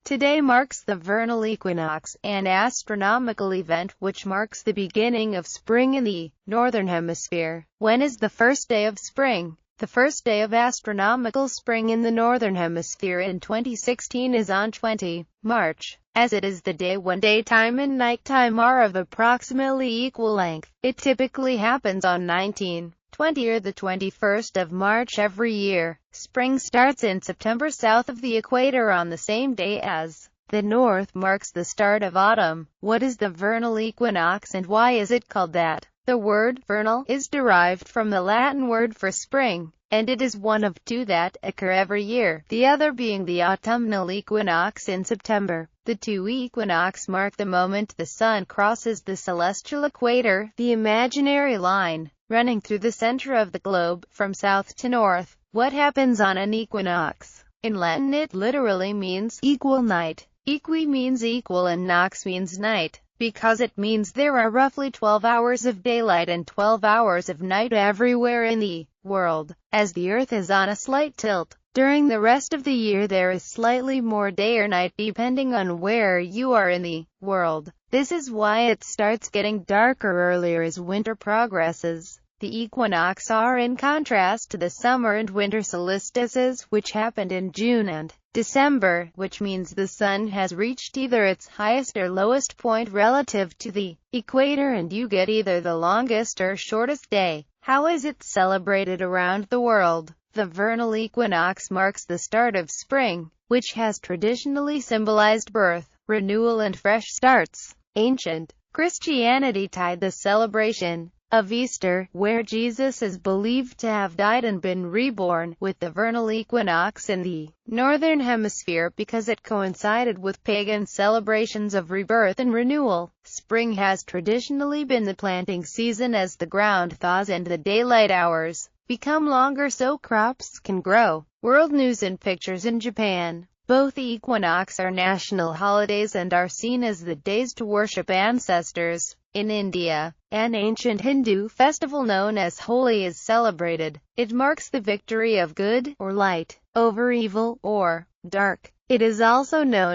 Today marks the vernal equinox, an astronomical event which marks the beginning of spring in the northern hemisphere. When is the first day of spring? The first day of astronomical spring in the northern hemisphere in 2016 is on 20 March, as it is the day when daytime and nighttime are of approximately equal length. It typically happens on 19, 20 or the 21st of March every year. Spring starts in September south of the equator on the same day as the north marks the start of autumn. What is the vernal equinox and why is it called that? The word vernal is derived from the Latin word for spring, and it is one of two that occur every year, the other being the autumnal equinox in September. The two equinox mark the moment the sun crosses the celestial equator, the imaginary line running through the center of the globe, from south to north. What happens on an equinox? In Latin it literally means equal night. Equi means equal and nox means night, because it means there are roughly 12 hours of daylight and 12 hours of night everywhere in the world, as the Earth is on a slight tilt. During the rest of the year there is slightly more day or night depending on where you are in the world. This is why it starts getting darker earlier as winter progresses. The equinox are in contrast to the summer and winter solstices, which happened in June and December, which means the sun has reached either its highest or lowest point relative to the equator and you get either the longest or shortest day. How is it celebrated around the world? The vernal equinox marks the start of spring, which has traditionally symbolized birth, renewal and fresh starts. Ancient Christianity tied the celebration of Easter, where Jesus is believed to have died and been reborn, with the vernal equinox in the northern hemisphere because it coincided with pagan celebrations of rebirth and renewal. Spring has traditionally been the planting season as the ground thaws and the daylight hours become longer so crops can grow. World news and pictures in Japan. Both equinox are national holidays and are seen as the days to worship ancestors. In India, an ancient Hindu festival known as Holi is celebrated. It marks the victory of good, or light, over evil, or dark. It is also known